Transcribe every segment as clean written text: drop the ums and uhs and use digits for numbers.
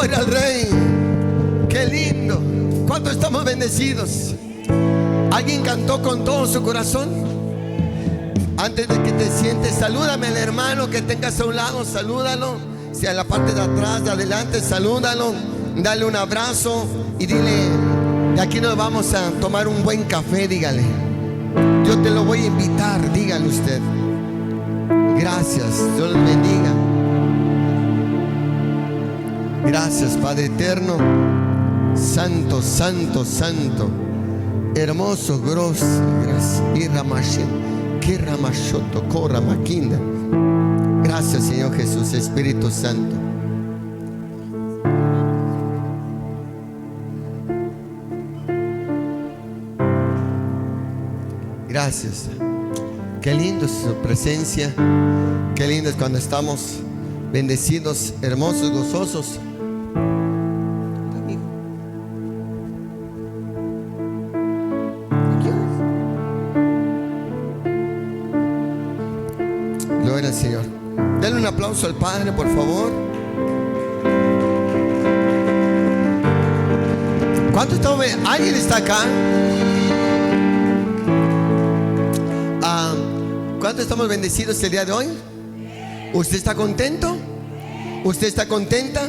Gloria al Rey. Qué lindo. ¿Cuántos estamos bendecidos? ¿Alguien cantó con todo su corazón? Antes de que te sientes, salúdame al hermano que tengas a un lado, salúdalo. Si a la parte de atrás, de adelante, salúdalo. Dale un abrazo y dile: de aquí nos vamos a tomar un buen café, dígale. Yo te lo voy a invitar, dígale usted. Gracias, Dios los bendiga. Gracias, Padre eterno. Santo, santo, santo. Hermoso, grosso. Gracias. Gracias, Señor Jesús, Espíritu Santo. Gracias. Qué lindo es su presencia. Qué lindo es cuando estamos bendecidos, hermosos, gozosos. Gloria al Señor. Denle un aplauso al Padre, por favor. ¿Cuánto está? ¿Alguien está acá? ¿Cuánto estamos bendecidos el día de hoy? ¿Usted está contento? ¿Usted está contenta?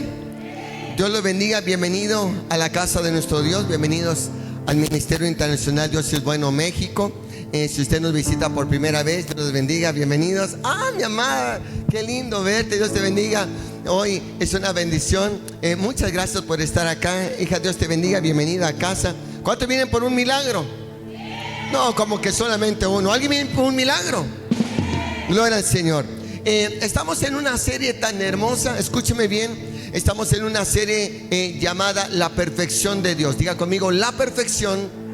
Dios lo bendiga. Bienvenido a la casa de nuestro Dios. Bienvenidos al Ministerio Internacional Dios es Bueno México. Si usted nos visita por primera vez, Dios los bendiga. Bienvenidos. Mi amada, qué lindo verte. Dios te bendiga. Hoy es una bendición. Muchas gracias por estar acá. Hija, Dios te bendiga. Bienvenida a casa. ¿Cuántos vienen por un milagro? No, como que solamente uno. ¿Alguien viene por un milagro? Gloria al Señor. Estamos en una serie tan hermosa. Escúcheme bien. Estamos en una serie llamada La Perfección de Dios. Diga conmigo: la perfección.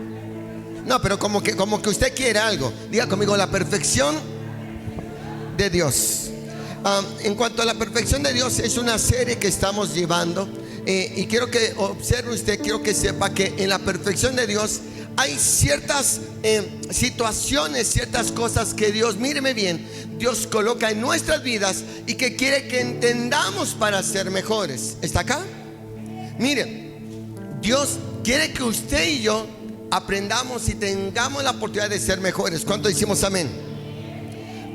No, pero como que usted quiere algo. Diga conmigo: la perfección de Dios. En cuanto a la perfección de Dios, es una serie que estamos llevando. Y quiero que observe usted, quiero que sepa que en la perfección de Dios hay ciertas situaciones, ciertas cosas que Dios, míreme bien, Dios coloca en nuestras vidas y que quiere que entendamos para ser mejores. ¿Está acá? Mire, Dios quiere que usted y yo aprendamos y tengamos la oportunidad de ser mejores. ¿Cuánto decimos amén?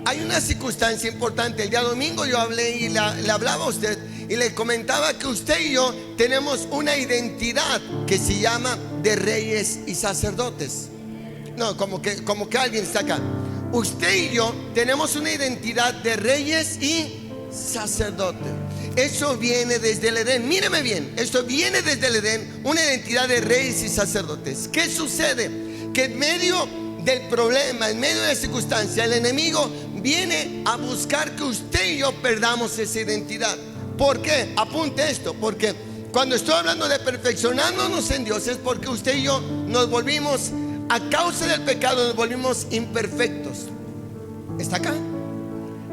Hay una circunstancia importante. El día domingo yo hablé y le hablaba a usted y le comentaba que usted y yo tenemos una identidad que se llama de reyes y sacerdotes. No, como que alguien está acá. Usted y yo tenemos una identidad de reyes y sacerdotes. Eso viene desde el Edén. Míreme bien, esto viene desde el Edén, una identidad de reyes y sacerdotes. ¿Qué sucede? Que en medio del problema, en medio de la circunstancia, el enemigo viene a buscar que usted y yo perdamos esa identidad. ¿Por qué? Apunte esto, porque cuando estoy hablando de perfeccionándonos en Dios es porque usted y yo nos volvimos, a causa del pecado, nos volvimos imperfectos. ¿Está acá?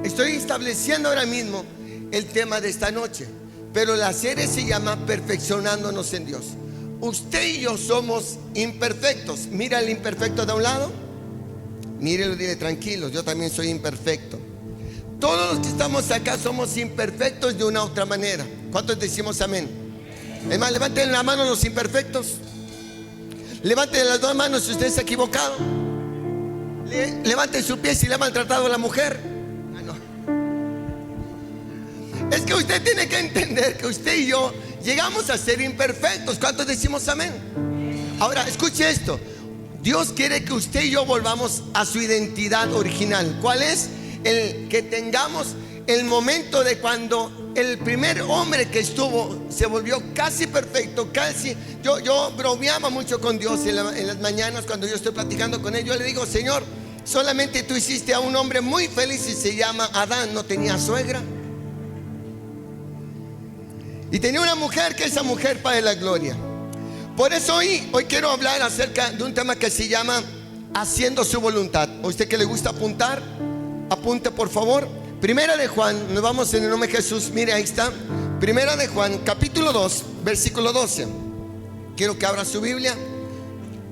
Estoy estableciendo ahora mismo el tema de esta noche, pero la serie se llama Perfeccionándonos en Dios. Usted y yo somos imperfectos. Mira el imperfecto de un lado. Mírelo y dile: tranquilos, yo también soy imperfecto. Todos los que estamos acá somos imperfectos de una u otra manera. ¿Cuántos decimos amén? Es más, levanten la mano los imperfectos. Levanten las dos manos si usted se ha equivocado. Levanten su pie si le ha maltratado a la mujer. No. Es que usted tiene que entender que usted y yo llegamos a ser imperfectos. ¿Cuántos decimos amén? Ahora, escuche esto. Dios quiere que usted y yo volvamos a su identidad original. ¿Cuál es? El que tengamos el momento de cuando el primer hombre que estuvo se volvió casi perfecto, casi. Yo bromeaba mucho con Dios en las mañanas cuando yo estoy platicando con él. Yo le digo: Señor, solamente tú hiciste a un hombre muy feliz y se llama Adán. No tenía suegra y tenía una mujer, que esa mujer para la gloria. Por eso hoy quiero hablar acerca de un tema que se llama haciendo su voluntad. ¿A usted que le gusta apuntar? Apunte, por favor. Primera de Juan, nos vamos en el nombre de Jesús. Mire, ahí está. Primera de Juan, capítulo 2, versículo 12. Quiero que abra su Biblia.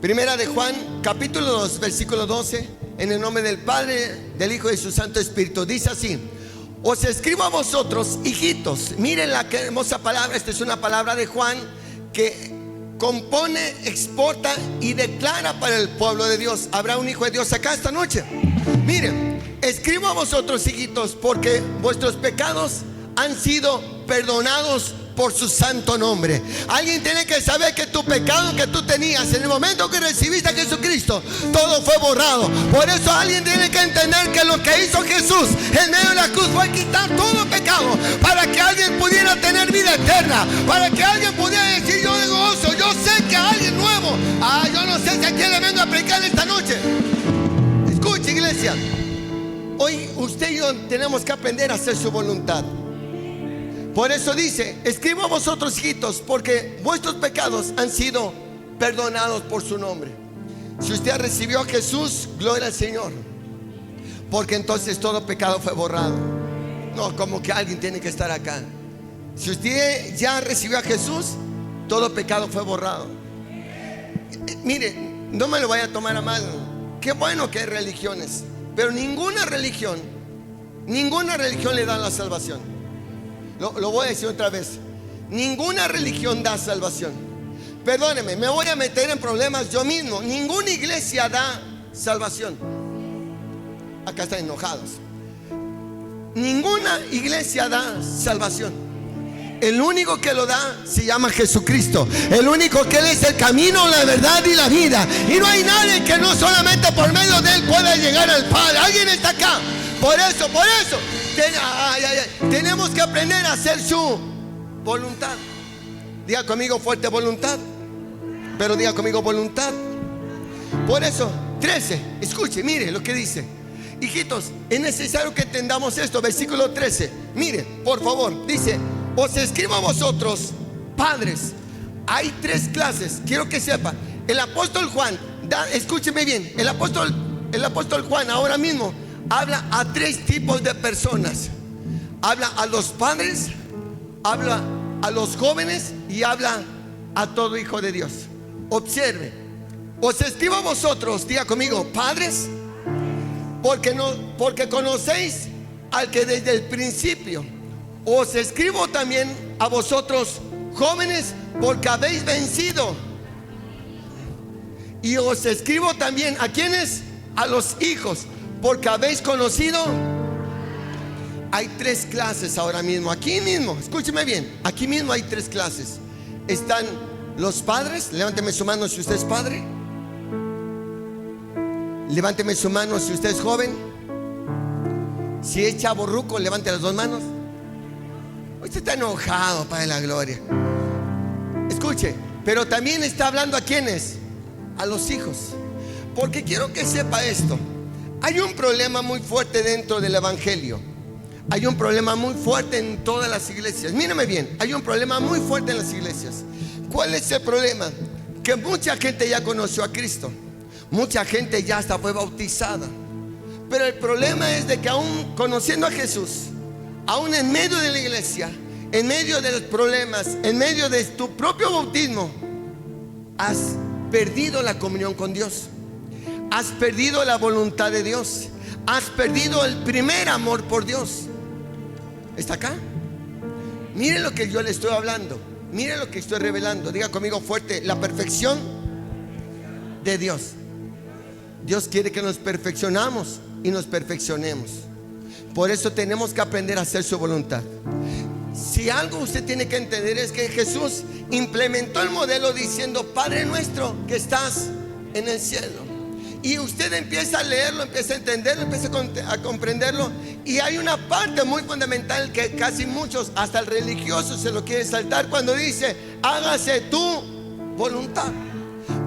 Primera de Juan, capítulo 2, versículo 12. En el nombre del Padre, del Hijo y de su Santo Espíritu. Dice así: os escribo a vosotros, hijitos. Miren la que hermosa palabra. Esta es una palabra de Juan que compone, exporta y declara para el pueblo de Dios. ¿Habrá un hijo de Dios acá esta noche? Miren, escribo a vosotros, hijitos, porque vuestros pecados han sido perdonados por su santo nombre. Alguien tiene que saber que tu pecado que tú tenías en el momento que recibiste a Jesucristo, todo fue borrado. Por eso alguien tiene que entender que lo que hizo Jesús en medio de la cruz fue quitar todo pecado, para que alguien pudiera tener vida eterna, para que alguien pudiera decir: yo de gozo, yo sé que alguien nuevo. Yo no sé si a quién le vengo a predicar esta noche. Escuche, iglesia, hoy usted y yo tenemos que aprender a hacer su voluntad. Por eso dice: escribo a vosotros, hijitos, porque vuestros pecados han sido perdonados por su nombre. Si usted recibió a Jesús, gloria al Señor, porque entonces todo pecado fue borrado. No, como que alguien tiene que estar acá. Si usted ya recibió a Jesús, todo pecado fue borrado. Mire, no me lo vaya a tomar a mal. Qué bueno que hay religiones, pero ninguna religión le da la salvación. Lo voy a decir otra vez: ninguna religión da salvación. Perdóneme, me voy a meter en problemas yo mismo. Ninguna iglesia da salvación. Acá están enojados. Ninguna iglesia da salvación. El único que lo da se llama Jesucristo. El único que Él es el camino, la verdad y la vida. Y no hay nadie que no solamente por medio de Él pueda llegar al Padre. Alguien está acá. Por eso tenemos que aprender a hacer su voluntad. Diga conmigo fuerte: voluntad. Pero diga conmigo: voluntad. Por eso, 13, escuche, mire lo que dice. Hijitos, es necesario que entendamos esto. Versículo 13, mire, por favor, dice: os escribo a vosotros, padres. Hay 3 clases, quiero que sepa. El apóstol Juan, escúcheme bien, el apóstol Juan ahora mismo habla a 3 tipos de personas. Habla a los padres, habla a los jóvenes y habla a todo hijo de Dios. Observe: os escribo a vosotros, diga conmigo, padres, porque conocéis al que desde el principio. Os escribo también a vosotros, jóvenes, porque habéis vencido. Y os escribo también a quienes, a los hijos, porque habéis conocido. Hay 3 clases ahora mismo, aquí mismo, escúcheme bien, aquí mismo hay 3 clases. Están los padres. Levánteme su mano si usted es padre. Levánteme su mano si usted es joven. Si es chavorruco, levante las 2 manos. Usted está enojado, Padre de la gloria. Escuche, pero también está hablando a quienes, a los hijos. Porque quiero que sepa esto: hay un problema muy fuerte dentro del evangelio. Hay un problema muy fuerte en todas las iglesias. Mírame bien, hay un problema muy fuerte en las iglesias. ¿Cuál es el problema? Que mucha gente ya conoció a Cristo, mucha gente ya hasta fue bautizada, pero el problema es de que aún conociendo a Jesús, aún en medio de la iglesia, en medio de los problemas, en medio de tu propio bautismo, has perdido la comunión con Dios. Has perdido la voluntad de Dios. Has perdido el primer amor por Dios. ¿Está acá? Mire lo que yo le estoy hablando. Mire lo que estoy revelando. Diga conmigo fuerte: la perfección de Dios. Dios quiere que nos perfeccionamos y nos perfeccionemos. Por eso tenemos que aprender a hacer su voluntad. Si algo usted tiene que entender es que Jesús implementó el modelo diciendo: Padre nuestro que estás en el cielo. Y usted empieza a leerlo, empieza a entenderlo, empieza a comprenderlo. Y hay una parte muy fundamental que casi muchos, hasta el religioso, se lo quiere saltar cuando dice: hágase tu voluntad.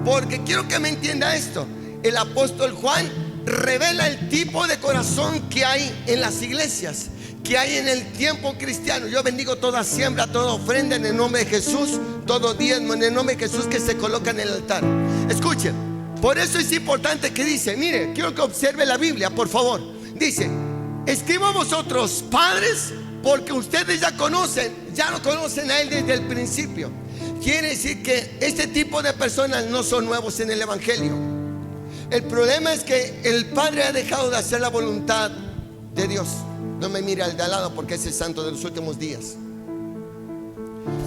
Porque quiero que me entienda esto: el apóstol Juan revela el tipo de corazón que hay en las iglesias, que hay en el tiempo cristiano. Yo bendigo toda siembra, toda ofrenda en el nombre de Jesús, todo diezmo en el nombre de Jesús que se coloca en el altar. Escuchen, por eso es importante que dice, mire, quiero que observe la Biblia, por favor. Dice: escribo a vosotros, padres, porque ustedes ya lo conocen a Él desde el principio. Quiere decir que este tipo de personas no son nuevos en el evangelio. El problema es que el Padre ha dejado de hacer la voluntad de Dios. No me mire al de al lado porque ese es santo de los últimos días.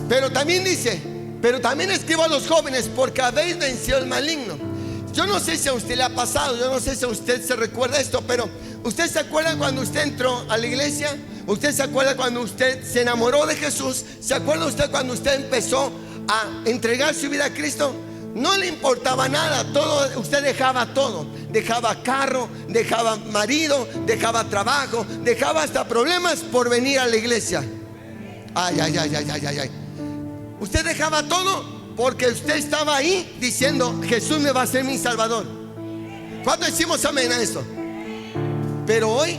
Pero también dice, pero también escribo a los jóvenes porque habéis vencido el maligno. Yo no sé si a usted le ha pasado, yo no sé si a usted se recuerda esto, pero ¿usted se acuerda cuando usted entró a la iglesia? ¿Usted se acuerda cuando usted se enamoró de Jesús? ¿Se acuerda usted cuando usted empezó a entregar su vida a Cristo? No le importaba nada, todo, usted dejaba todo. Dejaba carro, dejaba marido, dejaba trabajo, dejaba hasta problemas por venir a la iglesia. Ay, ay, ay, ay, ay, ay, ay. Usted dejaba todo porque usted estaba ahí diciendo: Jesús me va a ser mi salvador. ¿Cuándo decimos amén a esto? Pero hoy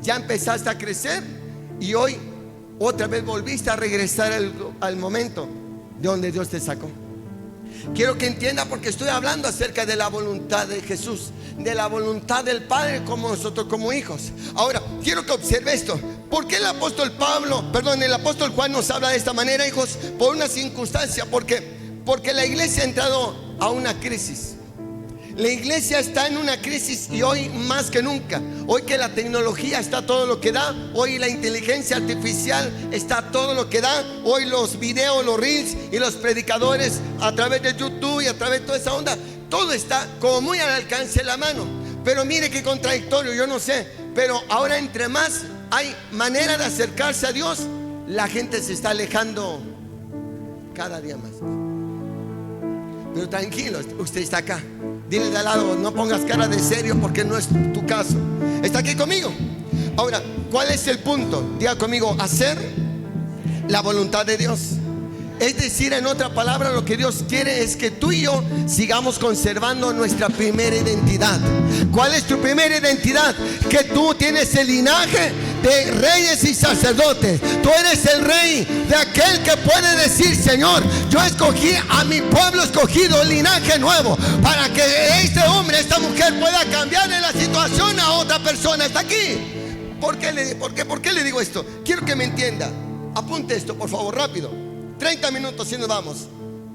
ya empezaste a crecer y hoy otra vez volviste a regresar al momento de donde Dios te sacó. Quiero que entienda, porque estoy hablando acerca de la voluntad de Jesús, de la voluntad del Padre como nosotros como hijos. Ahora, quiero que observe esto. ¿Por qué el apóstol Juan nos habla de esta manera, hijos? Por una circunstancia, porque la iglesia ha entrado a una crisis. La iglesia está en una crisis y hoy más que nunca. Hoy que la tecnología está todo lo que da, hoy la inteligencia artificial está todo lo que da, hoy los videos, los reels y los predicadores a través de YouTube y a través de toda esa onda, todo está como muy al alcance de la mano. Pero mire qué contradictorio, yo no sé, pero ahora entre más hay manera de acercarse a Dios, la gente se está alejando cada día más. Pero tranquilo, usted está acá. Dile de al lado: no pongas cara de serio porque no es tu caso. ¿Está aquí conmigo? Ahora, ¿cuál es el punto? Diga conmigo: hacer la voluntad de Dios. Es decir, en otra palabra, lo que Dios quiere es que tú y yo sigamos conservando nuestra primera identidad. ¿Cuál es tu primera identidad? Que tú tienes el linaje de reyes y sacerdotes. Tú eres el rey, de aquel que puede decir: Señor, yo escogí a mi pueblo escogido, el linaje nuevo, para que este hombre, esta mujer pueda cambiarle la situación a otra persona. ¿Está aquí? ¿Por qué le digo esto? Quiero que me entienda. Apunte esto, por favor, rápido. 30 minutos y nos vamos.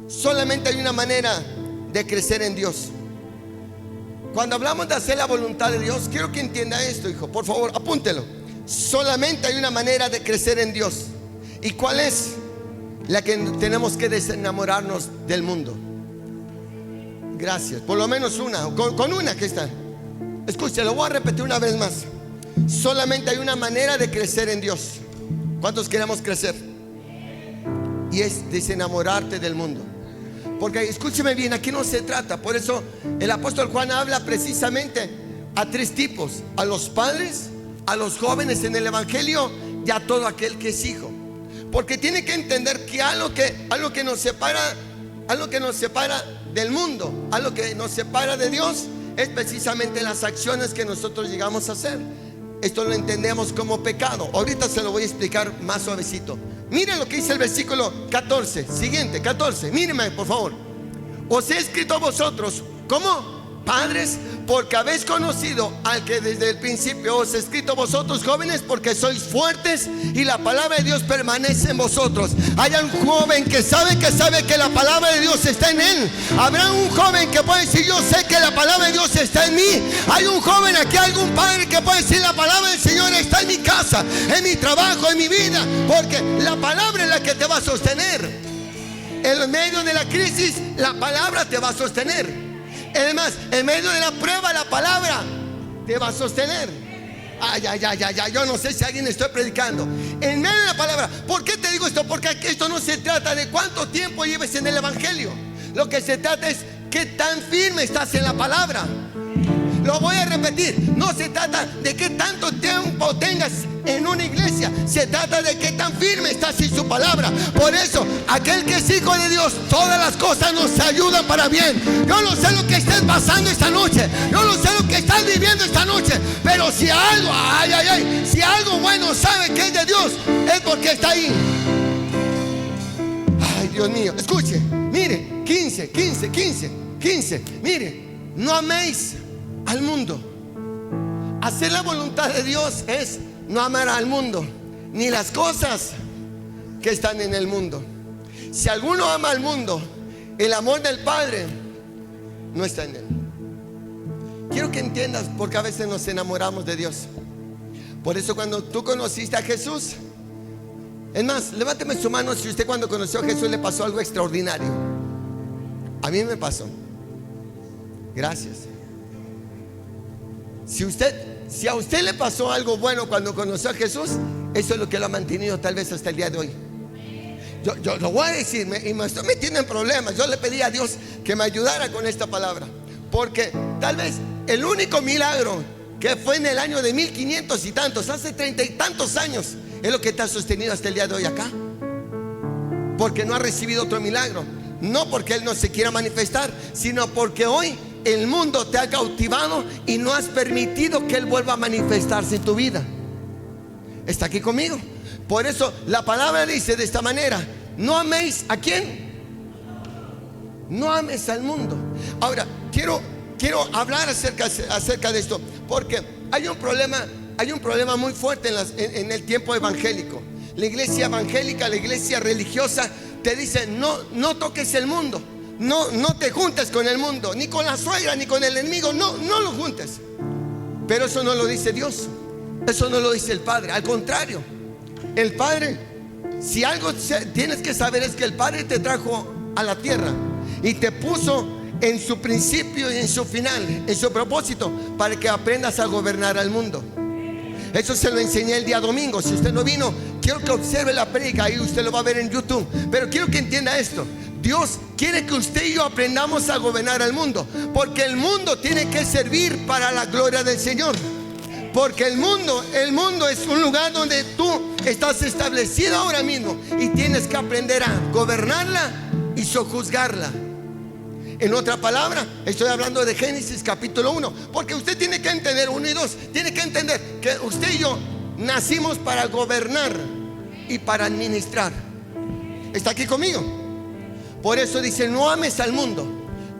Solamente hay una manera de crecer en Dios. Cuando hablamos de hacer la voluntad de Dios, quiero que entienda esto, hijo. Por favor, apúntelo. Solamente hay una manera de crecer en Dios. ¿Y cuál es? La que tenemos que desenamorarnos del mundo. Gracias. Por lo menos una. Con una que está. Escuche, lo voy a repetir una vez más. Solamente hay una manera de crecer en Dios. ¿Cuántos queremos crecer? Y es desenamorarte del mundo. Porque escúcheme bien, aquí no se trata. Por eso el apóstol Juan habla precisamente a tres tipos: a los padres, a los jóvenes en el evangelio y a todo aquel que es hijo. Porque tiene que entender que algo que nos separa del mundo, algo que nos separa de Dios, es precisamente las acciones que nosotros llegamos a hacer. Esto lo entendemos como pecado. Ahorita se lo voy a explicar más suavecito. Miren lo que dice el versículo 14. Siguiente, 14. Mírenme, por favor. Os he escrito a vosotros, ¿cómo? Padres, porque habéis conocido al que desde el principio. Os he escrito a vosotros, jóvenes, porque sois fuertes y la palabra de Dios permanece en vosotros. Hay un joven que sabe que la palabra de Dios está en él. Habrá un joven que puede decir: yo sé que la palabra de Dios está en mí. Hay un joven aquí, algún padre que puede decir: la palabra del Señor está en mi casa, en mi trabajo, en mi vida. Porque la palabra es la que te va a sostener. En medio de la crisis, la palabra te va a sostener. Además, en medio de la prueba, la palabra te va a sostener. Ay, ay, ay, ay, ay, yo no sé si a alguien estoy predicando. En medio de la palabra. ¿Por qué te digo esto? Porque esto no se trata de cuánto tiempo lleves en el evangelio. Lo que se trata es qué tan firme estás en la palabra. Lo voy a repetir. No se trata de qué tanto tiempo tengas en una iglesia. Se trata de qué tan firme estás en su palabra. Por eso, aquel que es hijo de Dios, todas las cosas nos ayudan para bien. Yo no sé lo que estés pasando esta noche. Yo no sé lo que estás viviendo esta noche. Pero si algo, ay, ay, ay, si algo bueno sabe que es de Dios, es porque está ahí. Ay, Dios mío. Escuche, mire, 15. Mire, no améis al mundo. Hacer la voluntad de Dios es no amar al mundo, ni las cosas que están en el mundo. Si alguno ama al mundo, el amor del Padre no está en él. Quiero que entiendas porque a veces nos enamoramos de Dios. Por eso cuando tú conociste a Jesús, es más, levánteme su mano si usted cuando conoció a Jesús le pasó algo extraordinario. A mí me pasó. Gracias. Si a usted le pasó algo bueno cuando conoció a Jesús, eso es lo que lo ha mantenido tal vez hasta el día de hoy. Yo lo voy a decir, y me estoy metiendo en problemas. Yo le pedí a Dios que me ayudara con esta palabra, porque tal vez el único milagro que fue en el año de 1500 y tantos, hace 30 y tantos años, es lo que te ha sostenido hasta el día de hoy acá. Porque no ha recibido otro milagro. No porque Él no se quiera manifestar, sino porque hoy el mundo te ha cautivado y no has permitido que Él vuelva a manifestarse en tu vida. ¿Está aquí conmigo? Por eso la palabra dice de esta manera: no améis ¿a quién? No ames al mundo. Ahora, quiero hablar acerca de esto, porque hay un problema muy fuerte en el tiempo evangélico. La iglesia evangélica, la iglesia religiosa te dice: no toques el mundo, no te juntes con el mundo, ni con la suegra, ni con el enemigo, no lo juntes. Pero eso no lo dice Dios, eso no lo dice el Padre. Al contrario, el Padre, si algo tienes que saber, es que el Padre te trajo a la tierra y te puso en su principio y en su final, en su propósito, para que aprendas a gobernar al mundo. Eso se lo enseñé el día domingo. Si usted no vino, quiero que observe la prédica, ahí usted lo va a ver en YouTube. Pero quiero que entienda esto: Dios quiere que usted y yo aprendamos a gobernar al mundo, porque el mundo tiene que servir para la gloria del Señor. Porque el mundo es un lugar donde tú estás establecido ahora mismo, y tienes que aprender a gobernarla y sojuzgarla. En otra palabra, estoy hablando de Génesis capítulo 1, porque usted tiene que entender, 1 y 2, tiene que entender que usted y yo nacimos para gobernar y para administrar. ¿Está aquí conmigo? Por eso dice: no ames al mundo.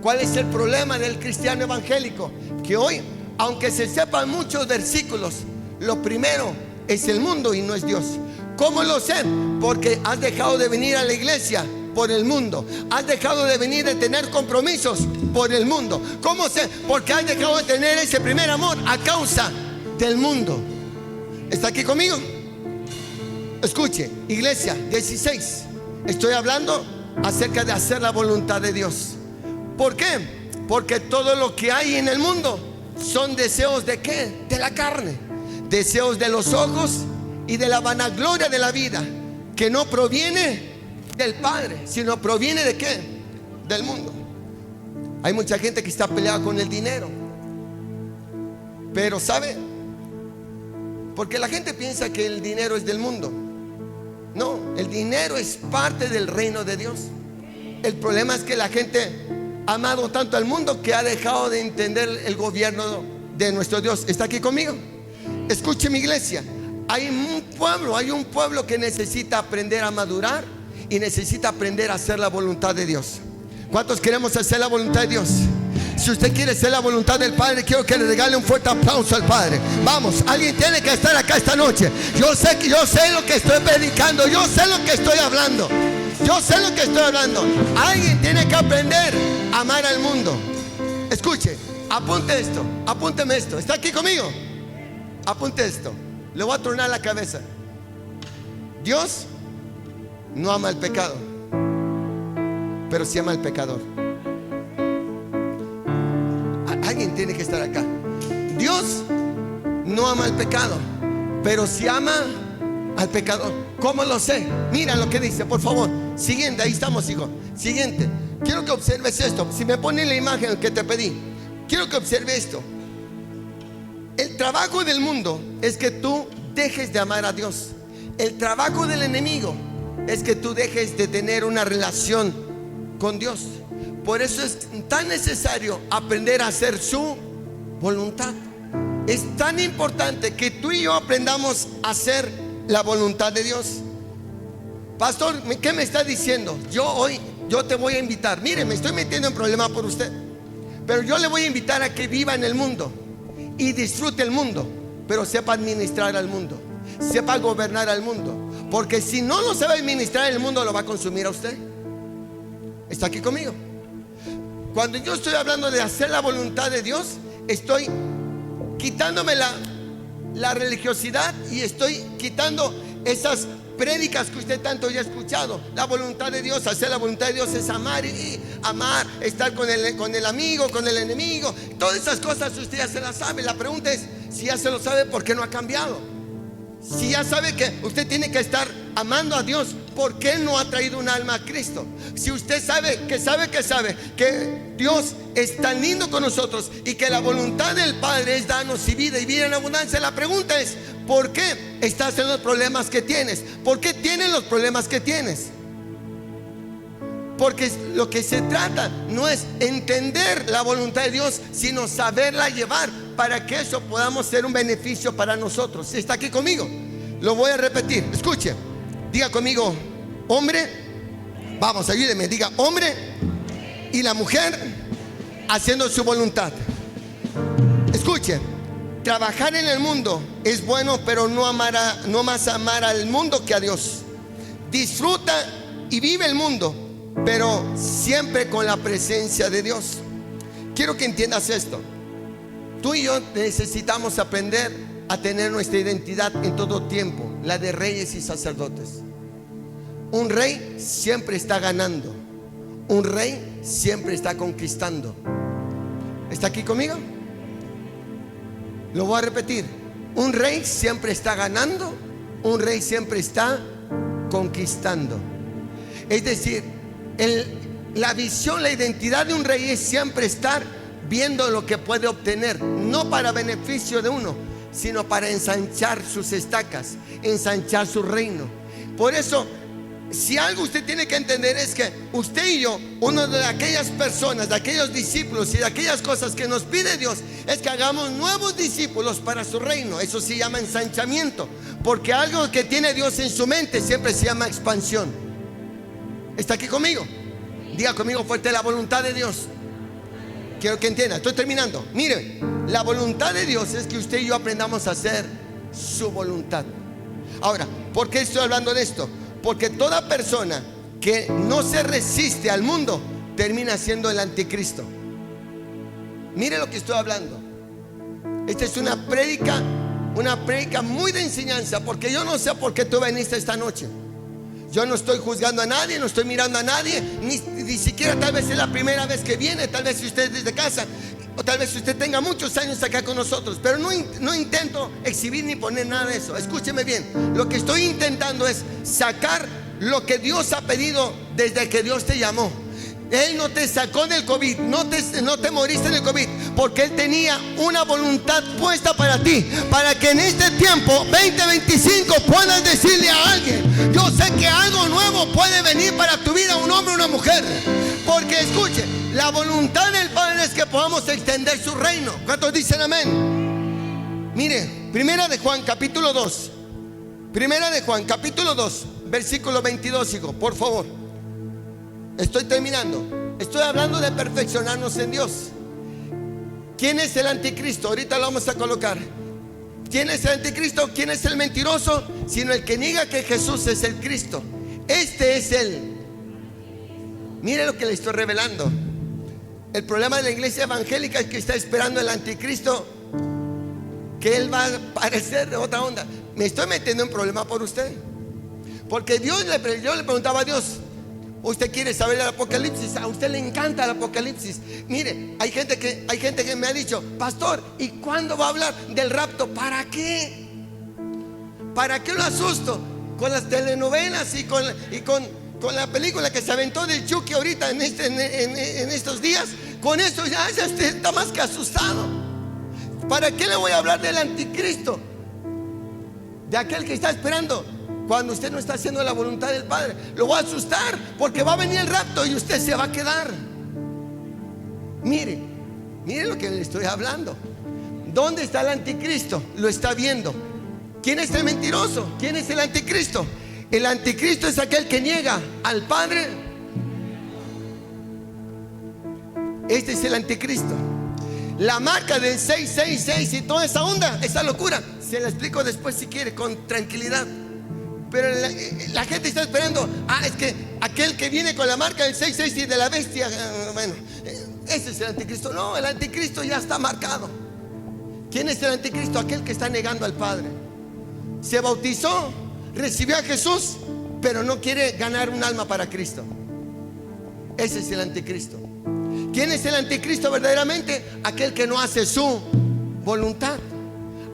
¿Cuál es el problema del cristiano evangélico? Que hoy, aunque se sepan muchos versículos, lo primero es el mundo y no es Dios. ¿Cómo lo sé? Porque has dejado de venir a la iglesia por el mundo. Has dejado de venir a tener compromisos por el mundo. ¿Cómo sé? Porque has dejado de tener ese primer amor a causa del mundo. ¿Está aquí conmigo? Escuche, iglesia 16. Estoy hablando acerca de hacer la voluntad de Dios. ¿Por qué? Porque todo lo que hay en el mundo son deseos ¿de qué? De la carne, deseos de los ojos y de la vanagloria de la vida, que no proviene del Padre, sino proviene ¿de qué? Del mundo. Hay mucha gente que está peleada con el dinero, pero ¿sabe? Porque la gente piensa que el dinero es del mundo. No, el dinero es parte del reino de Dios. El problema es que la gente ha amado tanto al mundo que ha dejado de entender el gobierno de nuestro Dios. ¿Está aquí conmigo? Escuche, mi iglesia, hay un pueblo que necesita aprender a madurar y necesita aprender a hacer la voluntad de Dios. ¿Cuántos queremos hacer la voluntad de Dios? Si usted quiere hacer la voluntad del Padre, quiero que le regale un fuerte aplauso al Padre. Vamos, alguien tiene que estar acá esta noche. Yo sé lo que estoy predicando, yo sé lo que estoy hablando, yo sé lo que estoy hablando. Alguien tiene que aprender a amar al mundo. Escuche, apunte esto, apúnteme esto. ¿Está aquí conmigo? Apunte esto, le voy a tronar la cabeza. Dios no ama el pecado, pero sí ama al pecador. Alguien tiene que estar acá. Dios no ama el pecado, pero sí ama al pecador. ¿Cómo lo sé? Mira lo que dice, por favor. Siguiente, ahí estamos, hijo. Siguiente. Quiero que observes esto. Si me pones la imagen que te pedí, quiero que observe esto. El trabajo del mundo es que tú dejes de amar a Dios. El trabajo del enemigo es que tú dejes de tener una relación con Dios. Por eso es tan necesario aprender a hacer su voluntad. Es tan importante que tú y yo aprendamos a hacer la voluntad de Dios. Pastor, ¿qué me está diciendo? Yo te voy a invitar. Mire, me estoy metiendo en problemas por usted, pero yo le voy a invitar a que viva en el mundo y disfrute el mundo, pero sepa administrar al mundo, sepa gobernar al mundo. Porque si no lo sabe administrar, el mundo lo va a consumir a usted. ¿Está aquí conmigo? Cuando yo estoy hablando de hacer la voluntad de Dios, estoy quitándome la religiosidad y estoy quitando esas prédicas que usted tanto ya ha escuchado. La voluntad de Dios, hacer la voluntad de Dios es amar y amar, estar con el amigo, con el enemigo. Todas esas cosas usted ya se las sabe. La pregunta es, si ya se lo sabe, ¿por qué no ha cambiado? Si ya sabe que usted tiene que estar amando a Dios, ¿por qué no ha traído un alma a Cristo? Si usted sabe que Dios es tan lindo con nosotros y que la voluntad del Padre es darnos y vida en abundancia, la pregunta es, ¿por qué estás en los problemas que tienes? ¿Por qué tienes los problemas que tienes? Porque lo que se trata no es entender la voluntad de Dios, sino saberla llevar para que eso podamos ser un beneficio para nosotros. ¿Está aquí conmigo? Lo voy a repetir, escuche. Diga conmigo, hombre. Vamos, ayúdeme, diga hombre y la mujer haciendo su voluntad. Escuche, trabajar en el mundo es bueno, pero no más amar al mundo que a Dios. Disfruta y vive el mundo, pero siempre con la presencia de Dios. Quiero que entiendas esto. Tú y yo necesitamos aprender a tener nuestra identidad en todo tiempo, la de reyes y sacerdotes. Un rey siempre está ganando. Un rey siempre está conquistando. ¿Está aquí conmigo? Lo voy a repetir. Un rey siempre está ganando. Un rey siempre está conquistando. Es decir, la visión, la identidad de un rey es siempre estar viendo lo que puede obtener, no para beneficio de uno, sino para ensanchar sus estacas, ensanchar su reino. Por eso, si algo usted tiene que entender es que usted y yo, uno de aquellas personas, de aquellos discípulos y de aquellas cosas que nos pide Dios, es que hagamos nuevos discípulos para su reino. Eso se llama ensanchamiento, porque algo que tiene Dios en su mente siempre se llama expansión. ¿Está aquí conmigo? Diga conmigo fuerte, la voluntad de Dios. Quiero que entienda, estoy terminando. Mire, la voluntad de Dios es que usted y yo aprendamos a hacer su voluntad. Ahora, ¿por qué estoy hablando de esto? Porque toda persona que no se resiste al mundo termina siendo el anticristo. Mire lo que estoy hablando. Esta es una prédica muy de enseñanza, porque yo no sé por qué tú viniste esta noche. Yo no estoy juzgando a nadie, no estoy mirando a nadie, ni siquiera tal vez es la primera vez que viene, tal vez si usted es desde casa, o tal vez usted tenga muchos años acá con nosotros, pero no intento exhibir ni poner nada de eso. Escúcheme bien, lo que estoy intentando es sacar lo que Dios ha pedido desde que Dios te llamó. Él no te sacó del COVID, no te moriste del COVID, porque Él tenía una voluntad puesta para ti, para que en este tiempo 2025 puedas decirle a alguien: yo sé que algo nuevo puede venir para tu vida, un hombre o una mujer. Porque escuche, la voluntad del Padre es que podamos extender su reino. ¿Cuántos dicen amén? Mire, Primera de Juan capítulo 2, versículo 22, hijo, por favor. Estoy terminando. Estoy hablando de perfeccionarnos en Dios. ¿Quién es el anticristo? Ahorita lo vamos a colocar. ¿Quién es el anticristo? ¿Quién es el mentiroso? Sino el que niega que Jesús es el Cristo. Este es el... Mire lo que le estoy revelando. El problema de la iglesia evangélica es que está esperando el anticristo, que él va a parecer de otra onda. Me estoy metiendo en problema por usted, porque yo le preguntaba a Dios: ¿usted quiere saber el Apocalipsis? A usted le encanta el Apocalipsis. Mire, hay gente que me ha dicho: pastor, ¿y cuándo va a hablar del rapto? ¿Para qué? ¿Para qué lo asusto? Con las telenovelas y con la película que se aventó del Chucky ahorita en estos días. Con esto ya está más que asustado. ¿Para qué le voy a hablar del anticristo? De aquel que está esperando cuando usted no está haciendo la voluntad del Padre. Lo voy a asustar porque va a venir el rapto y usted se va a quedar. Mire lo que le estoy hablando. ¿Dónde está el anticristo? Lo está viendo. ¿Quién es el mentiroso? ¿Quién es el anticristo? El anticristo es aquel que niega al Padre. Este es el anticristo. La marca del 666 y toda esa onda, esa locura, se la explico después si quiere, con tranquilidad. Pero la gente está esperando: es que aquel que viene con la marca del 666 y de la bestia, bueno, ese es el anticristo. No, el anticristo ya está marcado. ¿Quién es el anticristo? Aquel que está negando al Padre. Se bautizó, recibió a Jesús, pero no quiere ganar un alma para Cristo. Ese es el anticristo. ¿Quién es el anticristo verdaderamente? Aquel que no hace su voluntad,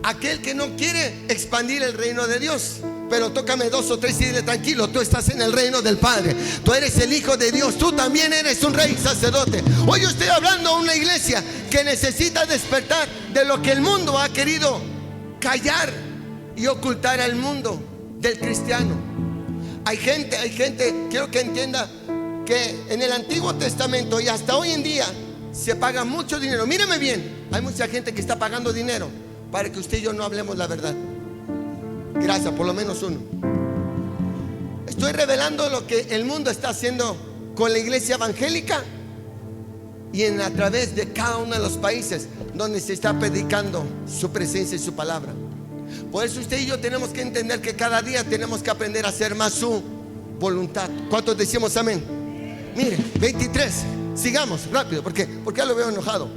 aquel que no quiere expandir el reino de Dios. Pero tócame 2 o 3 y dile: tranquilo, tú estás en el reino del Padre, tú eres el Hijo de Dios, tú también eres un rey sacerdote. Hoy yo estoy hablando a una iglesia que necesita despertar de lo que el mundo ha querido callar y ocultar al mundo del cristiano. Hay gente, quiero que entienda que en el Antiguo Testamento y hasta hoy en día se paga mucho dinero. Míreme bien, hay mucha gente que está pagando dinero para que usted y yo no hablemos la verdad. Gracias, por lo menos uno. Estoy revelando lo que el mundo está haciendo con la iglesia evangélica y a través de cada uno de los países donde se está predicando su presencia y su palabra. Por eso usted y yo tenemos que entender que cada día tenemos que aprender a hacer más su voluntad. ¿Cuántos decimos amén? Mire, 23, sigamos rápido, porque ya lo veo enojado.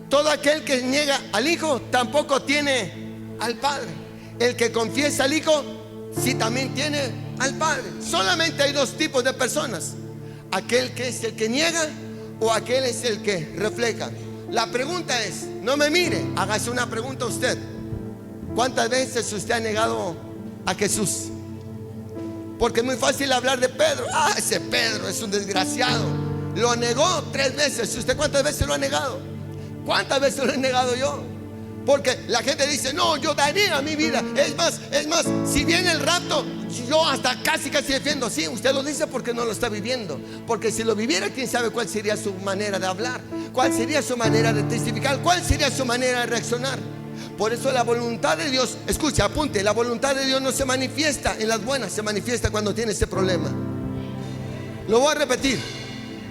Todo aquel que niega al Hijo tampoco tiene al Padre. El que confiesa al Hijo, sí también tiene al Padre. Solamente hay 2 tipos de personas: aquel que es el que niega o aquel es el que refleja. La pregunta es, no me mire, hágase una pregunta a usted: ¿cuántas veces usted ha negado a Jesús? Porque es muy fácil hablar de Pedro. Ese Pedro es un desgraciado, lo negó 3 veces. ¿Usted cuántas veces lo ha negado? ¿Cuántas veces lo he negado yo? Porque la gente dice: no, yo daría mi vida. Es más, si viene el rapto, yo hasta casi defiendo. Sí, usted lo dice porque no lo está viviendo. Porque si lo viviera, quién sabe cuál sería su manera de hablar, cuál sería su manera de testificar, cuál sería su manera de reaccionar. Por eso la voluntad de Dios, escucha, apunte, la voluntad de Dios no se manifiesta en las buenas, se manifiesta cuando tiene ese problema. Lo voy a repetir: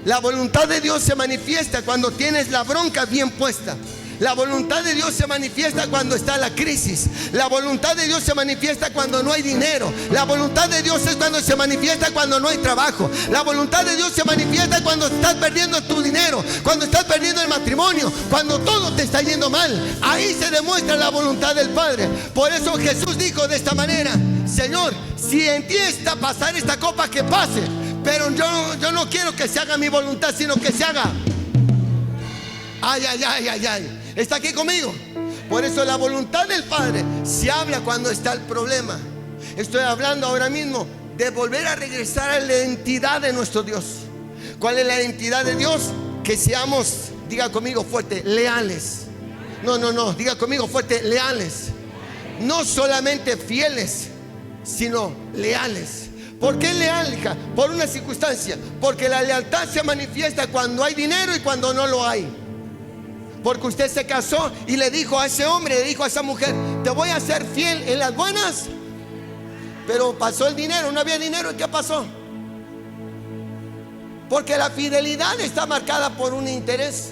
la voluntad de Dios se manifiesta cuando tienes la bronca bien puesta. La voluntad de Dios se manifiesta cuando está la crisis. La voluntad de Dios se manifiesta cuando no hay dinero. La voluntad de Dios es cuando se manifiesta cuando no hay trabajo. La voluntad de Dios se manifiesta cuando estás perdiendo tu dinero, cuando estás perdiendo el matrimonio, cuando todo te está yendo mal. Ahí se demuestra la voluntad del Padre. Por eso Jesús dijo de esta manera: Señor, si en ti está pasar esta copa, que pase, pero yo no quiero que se haga mi voluntad, sino que se haga. Ay. ¿Está aquí conmigo? Por eso la voluntad del Padre se habla cuando está el problema. Estoy hablando ahora mismo de volver a regresar a la identidad de nuestro Dios. ¿Cuál es la identidad de Dios? Que seamos, diga conmigo fuerte, leales. No, diga conmigo fuerte, leales. No solamente fieles, sino leales. ¿Por qué leal, hija? Por una circunstancia. Porque la lealtad se manifiesta cuando hay dinero y cuando no lo hay. Porque usted se casó y le dijo a ese hombre, le dijo a esa mujer: te voy a ser fiel en las buenas. Pero pasó el dinero, no había dinero. ¿Y qué pasó? Porque la fidelidad está marcada por un interés.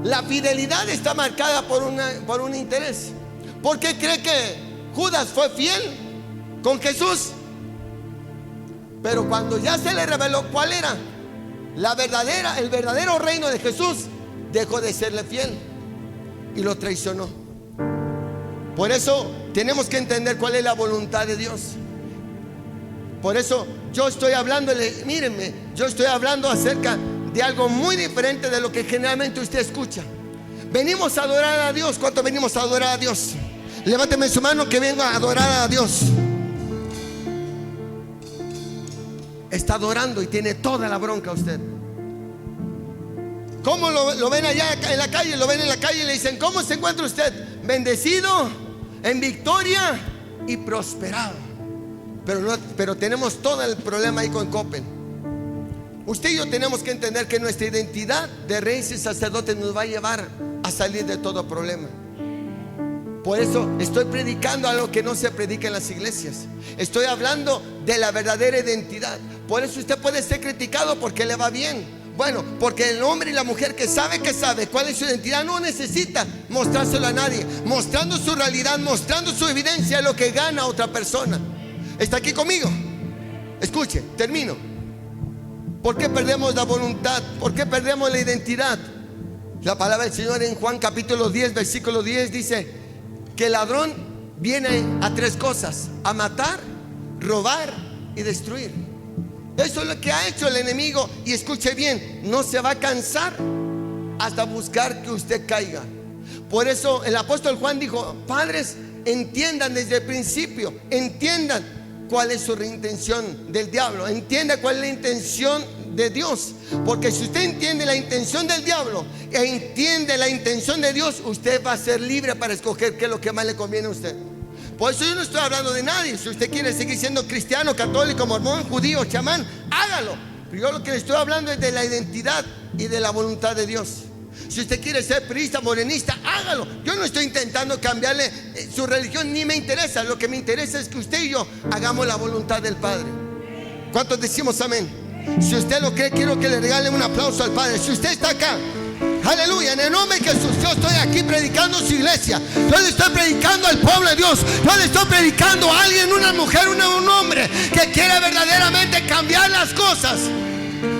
La fidelidad está marcada por un interés. ¿Por qué cree que Judas fue fiel con Jesús? Pero cuando ya se le reveló cuál era el verdadero reino de Jesús, dejó de serle fiel y lo traicionó. Por eso tenemos que entender cuál es la voluntad de Dios. Por eso yo estoy hablando, mírenme, yo estoy hablando acerca de algo muy diferente de lo que generalmente usted escucha. Venimos a adorar a Dios. ¿Cuánto venimos a adorar a Dios? Levánteme su mano que vengo a adorar a Dios. Está adorando y tiene toda la bronca usted. ¿Cómo lo ven allá en la calle? Lo ven en la calle y le dicen: ¿cómo se encuentra usted? Bendecido, en victoria y prosperado. Pero tenemos todo el problema ahí con Copen. Usted y yo tenemos que entender que nuestra identidad de reyes y sacerdotes nos va a llevar a salir de todo problema. Por eso estoy predicando algo que no se predica en las iglesias. Estoy hablando de la verdadera identidad. Por eso usted puede ser criticado porque le va bien. Bueno, porque el hombre y la mujer que sabe cuál es su identidad, no necesita mostrárselo a nadie. Mostrando su realidad, mostrando su evidencia, es lo que gana otra persona. ¿Está aquí conmigo? Escuche, termino. ¿Por qué perdemos la voluntad? ¿Por qué perdemos la identidad? La palabra del Señor en Juan capítulo 10, versículo 10 dice que el ladrón viene a tres cosas: a matar, robar y destruir. Eso es lo que ha hecho el enemigo. Y escuche bien, no se va a cansar hasta buscar que usted caiga. Por eso el apóstol Juan dijo: padres, entiendan desde el principio, entiendan cuál es su intención del diablo, entienda cuál es la intención de Dios. Porque si usted entiende la intención del diablo e entiende la intención de Dios, usted va a ser libre para escoger qué es lo que más le conviene a usted. Por eso yo no estoy hablando de nadie. Si usted quiere seguir siendo cristiano, católico, mormón, judío, chamán, hágalo. Pero yo lo que le estoy hablando es de la identidad y de la voluntad de Dios. Si usted quiere ser priista, morenista, hágalo. Yo no estoy intentando cambiarle su religión, ni me interesa. Lo que me interesa es que usted y yo hagamos la voluntad del Padre. ¿Cuántos decimos amén? Si usted lo cree, quiero que le regalen un aplauso al Padre. Si usted está acá, aleluya, en el nombre de Jesús, yo estoy aquí predicando su iglesia. Yo le estoy predicando al pueblo de Dios. Yo le estoy predicando a alguien, una mujer, un hombre que quiere verdaderamente cambiar las cosas.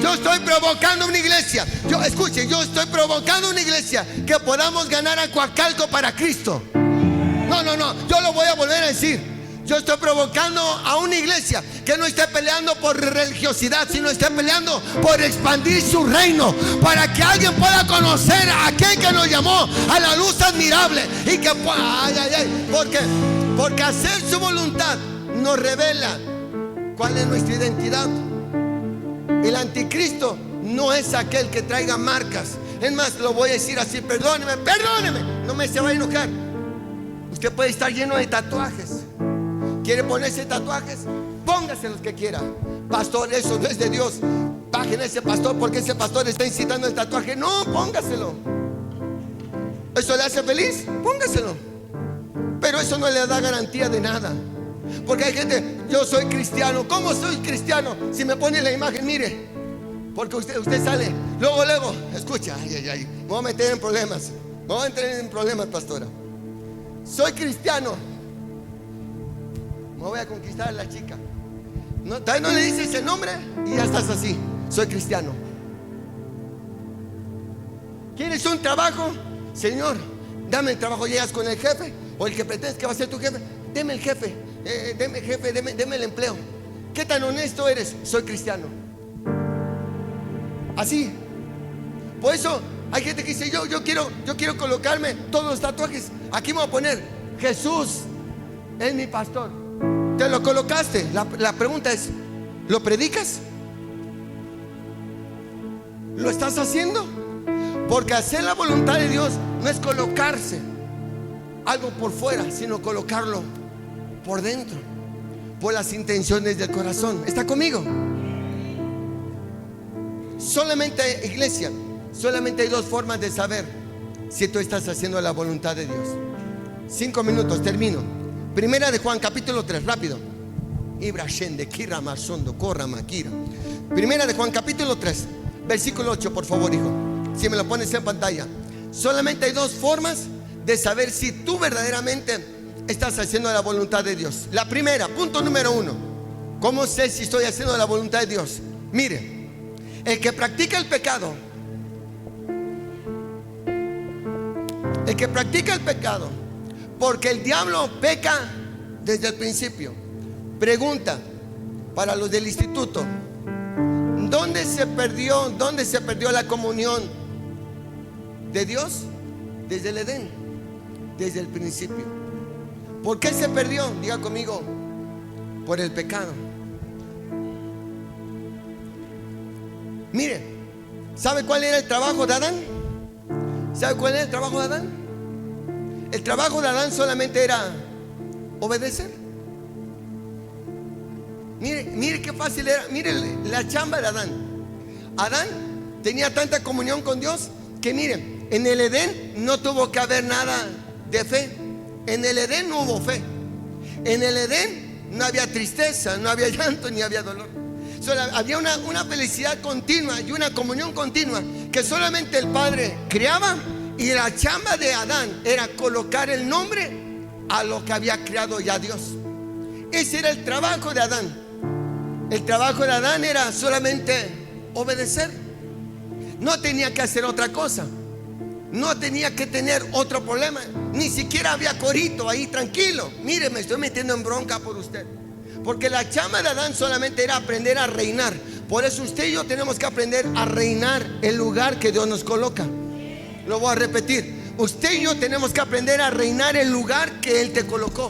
Yo estoy provocando una iglesia. Yo estoy provocando una iglesia que podamos ganar a Coacalco para Cristo. No, yo lo voy a volver a decir. Yo estoy provocando a una iglesia que no esté peleando por religiosidad, sino esté peleando por expandir su reino, para que alguien pueda conocer a aquel que nos llamó a la luz admirable. Y que porque hacer su voluntad nos revela cuál es nuestra identidad. El anticristo no es aquel que traiga marcas. Es más, lo voy a decir así: perdóneme, no me se va a enojar. Usted puede estar lleno de tatuajes. ¿Quiere ponerse tatuajes? Póngase los que quiera. Pastor, eso no es de Dios. Bajen a ese pastor porque ese pastor está incitando el tatuaje. No, póngaselo. ¿Eso le hace feliz? Póngaselo. Pero eso no le da garantía de nada. Porque hay gente: yo soy cristiano. ¿Cómo soy cristiano? Si me pone la imagen, mire. Porque usted sale, luego, escucha, me voy a meter en problemas. Me voy a entrar en problemas, pastora. Soy cristiano. Me voy a conquistar a la chica. Todavía no le dices el nombre y ya estás así: soy cristiano. ¿Quieres un trabajo? Señor, dame el trabajo. Llegas con el jefe o el que pretendes que va a ser tu jefe: deme el jefe, deme el empleo. ¿Qué tan honesto eres? Soy cristiano. Así. Por eso hay gente que dice: yo quiero colocarme todos los tatuajes. Aquí me voy a poner: Jesús es mi pastor. Te lo colocaste. La pregunta es: ¿lo predicas? ¿Lo estás haciendo? Porque hacer la voluntad de Dios no es colocarse algo por fuera, sino colocarlo por dentro, por las intenciones del corazón. ¿Está conmigo? Solamente, iglesia, solamente hay dos formas de saber si tú estás haciendo la voluntad de Dios. 5 minutos, termino. Primera de Juan capítulo 3, rápido. Primera de Juan capítulo 3, versículo 8, por favor, hijo. Si me lo pones en pantalla. Solamente hay dos formas de saber si tú verdaderamente estás haciendo la voluntad de Dios. La primera, punto número 1: ¿cómo sé si estoy haciendo la voluntad de Dios? Mire, el que practica el pecado, porque el diablo peca desde el principio. Pregunta para los del instituto: ¿dónde se perdió la comunión de Dios? Desde el Edén, desde el principio. ¿Por qué se perdió? Diga conmigo: por el pecado. Mire, ¿sabe cuál era el trabajo de Adán? ¿Sabe cuál era el trabajo de Adán? El trabajo de Adán solamente era obedecer. Mire qué fácil era. Mire la chamba de Adán. Adán tenía tanta comunión con Dios que, mire, en el Edén no tuvo que haber nada de fe. En el Edén no hubo fe. En el Edén no había tristeza, no había llanto, ni había dolor. Había una felicidad continua y una comunión continua que solamente el Padre creaba. Y la chamba de Adán era colocar el nombre a lo que había creado ya Dios. Ese era el trabajo de Adán. El trabajo de Adán era solamente obedecer. No tenía que hacer otra cosa. no tenía que tener otro problema. Ni siquiera había corito ahí, tranquilo. Mire, me estoy metiendo en bronca por usted, porque la chamba de Adán solamente era aprender a reinar. Por eso usted y yo tenemos que aprender a reinar el lugar que Dios nos coloca. Lo voy a repetir. Usted y yo tenemos que aprender a reinar el lugar que Él te colocó.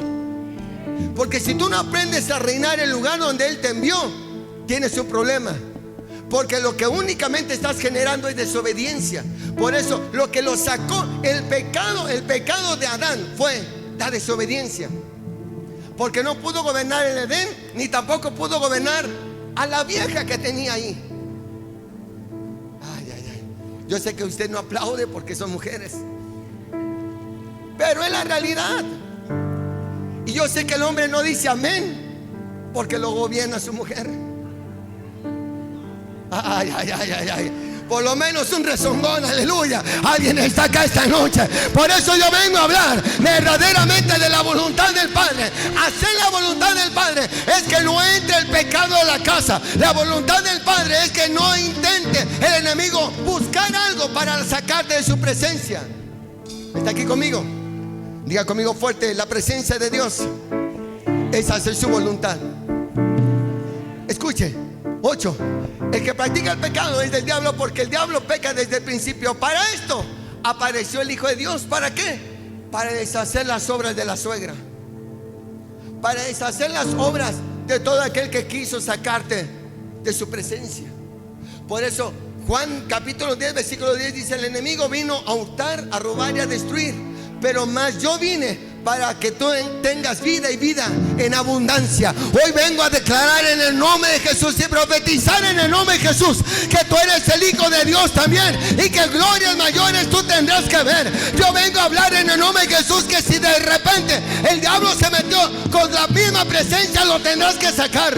Porque si tú no aprendes a reinar el lugar donde Él te envió, tienes un problema. Porque lo que únicamente estás generando es desobediencia. Por eso lo que lo sacó, el pecado de Adán fue la desobediencia. Porque no pudo gobernar el Edén, ni tampoco pudo gobernar a la vieja que tenía ahí. Ay, ay, ay. Yo sé que usted no aplaude porque son mujeres, pero es la realidad. Y yo sé que el hombre no dice amén porque lo gobierna su mujer. Ay, ay, ay, ay, ay. Por lo menos un rezongón, aleluya. Alguien está acá esta noche. Por eso yo vengo a hablar verdaderamente de la voluntad del Padre. Hacer la voluntad del Padre es que no entre el pecado a la casa. La voluntad del Padre es que no intente el enemigo buscar algo para sacarte de su presencia. ¿Está aquí conmigo? Diga conmigo fuerte: la presencia de Dios es hacer su voluntad. Escuche. 8. El que practica el pecado es del diablo, porque el diablo peca desde el principio. Para esto apareció el Hijo de Dios. ¿Para qué? Para deshacer las obras de la suegra, para deshacer las obras de todo aquel que quiso sacarte de su presencia. Por eso Juan capítulo 10 versículo 10 dice: el enemigo vino a hurtar, a robar y a destruir, pero más yo vine para que tú tengas vida y vida en abundancia. Hoy vengo a declarar en el nombre de Jesús y profetizar en el nombre de Jesús que tú eres el Hijo de Dios también, y que glorias mayores tú tendrás que ver. Yo vengo a hablar en el nombre de Jesús que si de repente el diablo se metió con la misma presencia, lo tendrás que sacar.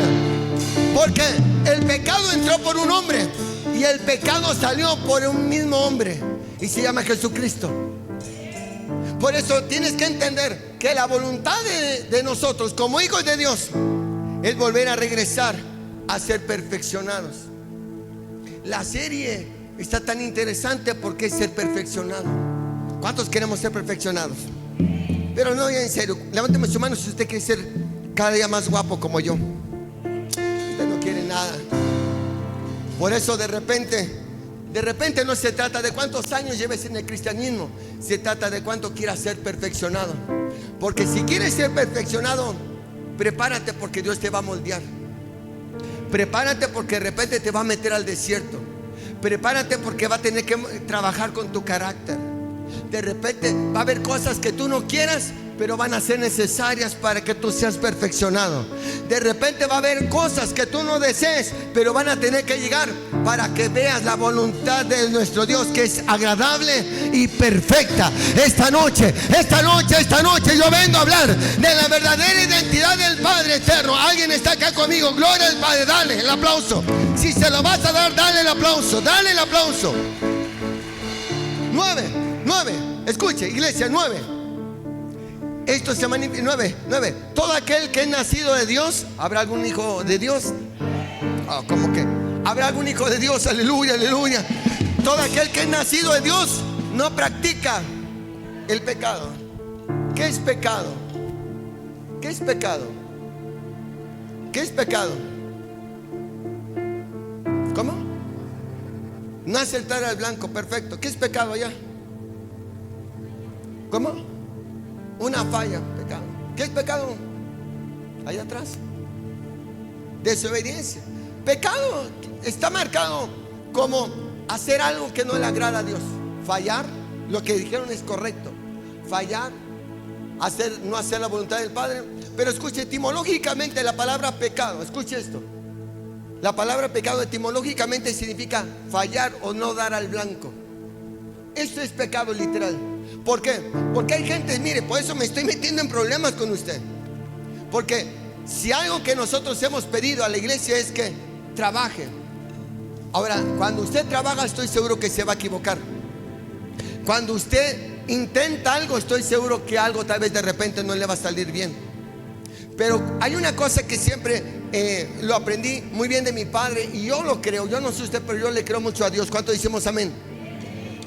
Porque el pecado entró por un hombre y el pecado salió por un mismo hombre, y se llama Jesucristo. Por eso tienes que entender que la voluntad de nosotros como hijos de Dios es volver a regresar a ser perfeccionados. La serie está tan interesante porque es ser perfeccionado. ¿Cuántos queremos ser perfeccionados? Pero no, ya en serio, levánteme su mano si usted quiere ser cada día más guapo como yo. Usted no quiere nada. Por eso de repente no se trata de cuántos años lleves en el cristianismo, se trata de cuánto quieras ser perfeccionado. Porque si quieres ser perfeccionado, prepárate, porque Dios te va a moldear. Prepárate porque de repente te va a meter al desierto. Prepárate porque va a tener que trabajar con tu carácter. De repente va a haber cosas que tú no quieras, pero van a ser necesarias para que tú seas perfeccionado. De repente va a haber cosas que tú no desees, pero van a tener que llegar para que veas la voluntad de nuestro Dios, que es agradable y perfecta. Esta noche yo vengo a hablar de la verdadera identidad del Padre eterno. Alguien está acá conmigo. Gloria al Padre. Dale el aplauso. Si se lo vas a dar, dale el aplauso. Dale el aplauso. 9. Escuche, iglesia, 9. Esto se manifiesta. 9. Todo aquel que es nacido de Dios. ¿Habrá algún hijo de Dios? ¿Cómo que? ¿Habrá algún hijo de Dios? Aleluya, aleluya. Todo aquel que es nacido de Dios no practica el pecado. ¿Qué es pecado? ¿Qué es pecado? ¿Qué es pecado? ¿Cómo? No acertar al blanco, perfecto. ¿Qué es pecado allá? ¿Cómo? Una falla, pecado. ¿Qué es pecado? Allá atrás. Desobediencia. Pecado está marcado como hacer algo que no le agrada a Dios. Fallar, lo que dijeron es correcto. Fallar, no hacer la voluntad del Padre. Pero escuche, etimológicamente la palabra pecado, escuche esto. La palabra pecado etimológicamente significa fallar o no dar al blanco. Esto es pecado literal. ¿Por qué? Porque hay gente, mire, por eso me estoy metiendo en problemas con usted. Porque si algo que nosotros hemos pedido a la iglesia es que trabaje. Ahora, cuando usted trabaja, estoy seguro que se va a equivocar. Cuando usted intenta algo, estoy seguro que algo tal vez de repente no le va a salir bien. Pero hay una cosa que siempre lo aprendí muy bien de mi padre, y yo lo creo. Yo no sé usted, pero yo le creo mucho a Dios. ¿Cuánto decimos amén?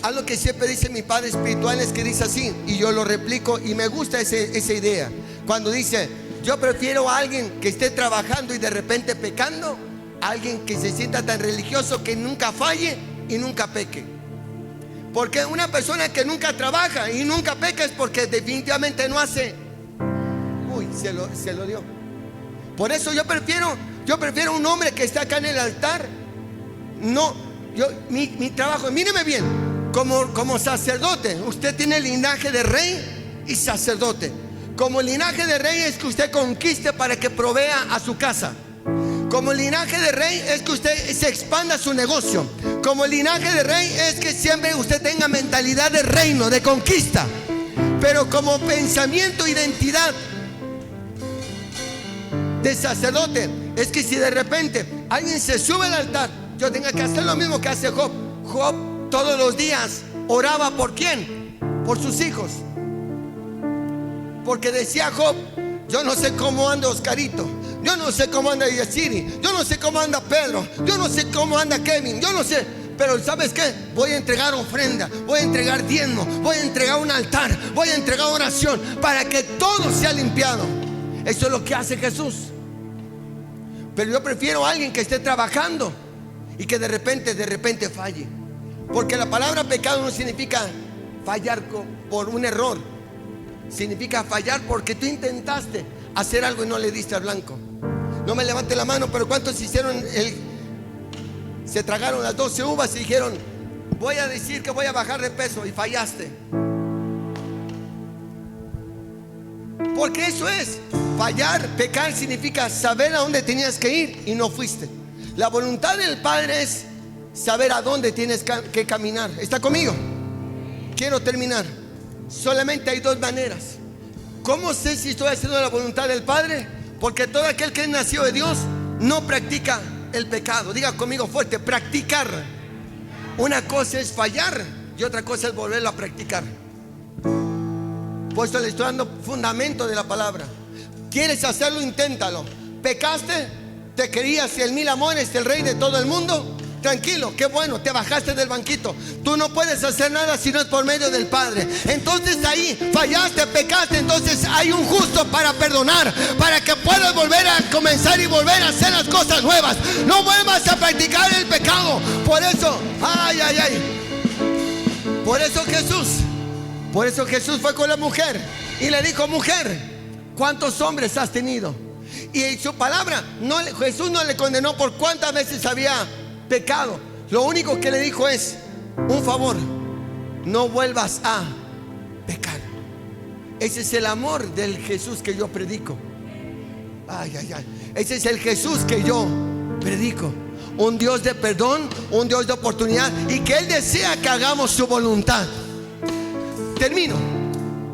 algo que siempre dice mi padre espiritual es que dice así, y yo lo replico y me gusta esa idea. Cuando dice, yo prefiero a alguien que esté trabajando y de repente pecando, a alguien que se sienta tan religioso que nunca falle y nunca peque. Porque una persona que nunca trabaja y nunca peca es porque definitivamente no hace. Uy, se lo dio. Por eso yo prefiero un hombre que está acá en el altar. No, mi trabajo, míreme bien, como sacerdote, usted tiene linaje de rey y sacerdote. Como linaje de rey es que usted conquiste para que provea a su casa. Como linaje de rey es que usted se expanda su negocio. Como linaje de rey es que siempre usted tenga mentalidad de reino, de conquista. Pero como pensamiento, identidad de sacerdote, es que si de repente alguien se sube al altar, yo tenga que hacer lo mismo que hace Job. Job todos los días oraba ¿por quién? Por sus hijos. Porque decía Job, yo no sé cómo anda Oscarito, yo no sé cómo anda Yesiri, yo no sé cómo anda Pedro, yo no sé cómo anda Kevin, yo no sé. Pero ¿sabes qué? Voy a entregar ofrenda, voy a entregar diezmo, voy a entregar un altar, voy a entregar oración para que todo sea limpiado. Eso es lo que hace Jesús. Pero yo prefiero a alguien que esté trabajando y que de repente falle. Porque la palabra pecado no significa fallar por un error. Significa fallar porque tú intentaste hacer algo y no le diste al blanco. No me levante la mano, pero ¿cuántos se tragaron las 12 uvas y dijeron, voy a decir que voy a bajar de peso, y fallaste? Porque eso es fallar. Pecar significa saber a dónde tenías que ir y no fuiste. La voluntad del Padre es saber a dónde tienes que caminar. ¿Está conmigo? Quiero terminar. Solamente hay dos maneras. ¿Cómo sé si estoy haciendo la voluntad del Padre? Porque todo aquel que es nacido de Dios no practica el pecado. Diga conmigo fuerte, practicar. Una cosa es fallar y otra cosa es volverlo a practicar. Por eso le estoy dando fundamento de la palabra. ¿Quieres hacerlo? Inténtalo. ¿Pecaste? ¿Te creías 100,000 amores, el rey de todo el mundo? Tranquilo, qué bueno, te bajaste del banquito. Tú no puedes hacer nada si no es por medio del Padre. Entonces ahí fallaste, pecaste. Entonces hay un justo para perdonar, para que puedas volver a comenzar y volver a hacer las cosas nuevas. No vuelvas a practicar el pecado. Por eso, Por eso Jesús fue con la mujer y le dijo, mujer, ¿cuántos hombres has tenido? Y su palabra, Jesús no le condenó por cuántas veces había pecado. Lo único que le dijo es, un favor, no vuelvas a pecar. Ese es el amor del Jesús que yo predico. Ese es el Jesús que yo predico. Un Dios de perdón, un Dios de oportunidad, y que Él desea que hagamos su voluntad. Termino.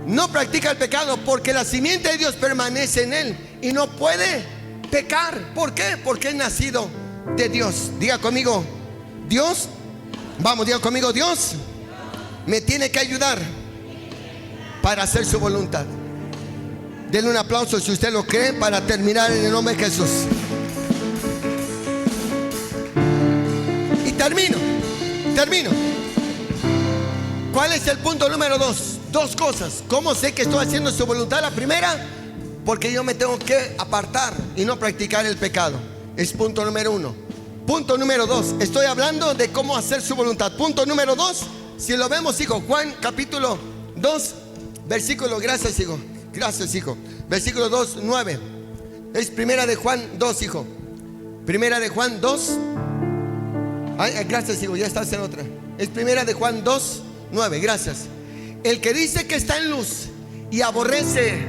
No practica el pecado porque la simiente de Dios permanece en él y no puede pecar. ¿Por qué? Porque es nacido de Dios. Diga conmigo, Dios. Vamos, diga conmigo, Dios me tiene que ayudar para hacer su voluntad. Denle un aplauso si usted lo cree, para terminar en el nombre de Jesús. Y termino. ¿Cuál es el punto número 2? Dos cosas. ¿Cómo sé que estoy haciendo su voluntad? La primera, porque yo me tengo que apartar y no practicar el pecado. Es punto número 1. Punto número 2, estoy hablando de cómo hacer su voluntad. Punto número 2, si lo vemos, hijo, Juan capítulo 2, versículo, gracias hijo, versículo 2, 9. Es primera de Juan 2, hijo. Primera de Juan 2. Gracias hijo, ya estás en otra. Es primera de Juan 2, 9, gracias. El que dice que está en luz y aborrece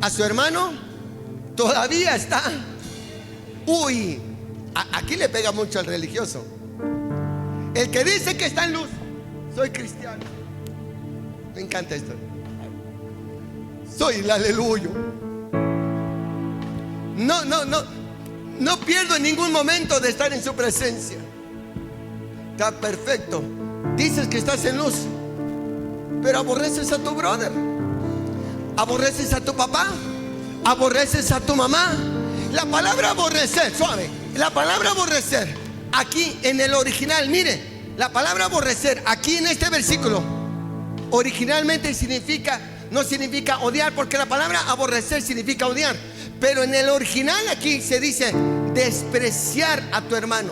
a su hermano, todavía está. Uy, aquí le pega mucho al religioso. El que dice que está en luz, soy cristiano. Me encanta esto. Soy el aleluyo. No pierdo en ningún momento de estar en su presencia. Está perfecto. Dices que estás en luz, pero aborreces a tu brother, aborreces a tu papá, aborreces a tu mamá. La palabra aborrecer, suave, la palabra aborrecer aquí en el original, mire, la palabra aborrecer aquí en este versículo originalmente no significa odiar, porque la palabra aborrecer significa odiar, pero en el original aquí se dice despreciar a tu hermano.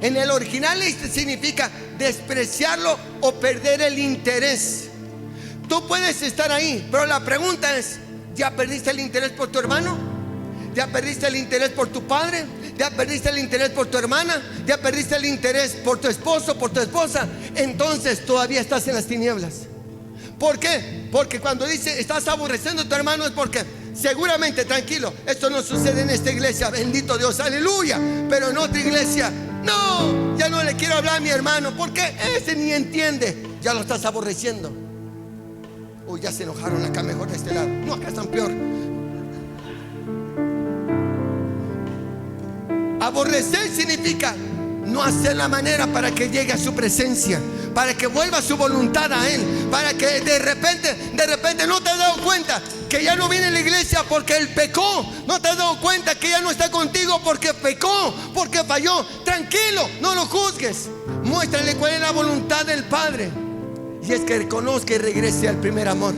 En el original significa despreciarlo o perder el interés. Tú puedes estar ahí, pero la pregunta es, ¿ya perdiste el interés por tu hermano? ¿Ya perdiste el interés por tu padre? ¿Ya perdiste el interés por tu hermana? ¿Ya perdiste el interés por tu esposo, por tu esposa? Entonces todavía estás en las tinieblas. ¿Por qué? Porque cuando dice estás aborreciendo a tu hermano es porque seguramente, tranquilo, esto no sucede en esta iglesia, bendito Dios, aleluya, pero en otra iglesia, no, ya no le quiero hablar a mi hermano porque ese ni entiende. Ya lo estás aborreciendo. Uy, ya se enojaron acá, mejor de este lado. No, acá están peor. Aborrecer significa no hacer la manera para que llegue a su presencia, para que vuelva su voluntad a Él, para que de repente no te has dado cuenta que ya no viene a la iglesia porque Él pecó. No te has dado cuenta que ya no está contigo porque pecó, porque falló. Tranquilo, no lo juzgues. Muéstrale cuál es la voluntad del Padre, y es que reconozca y regrese al primer amor.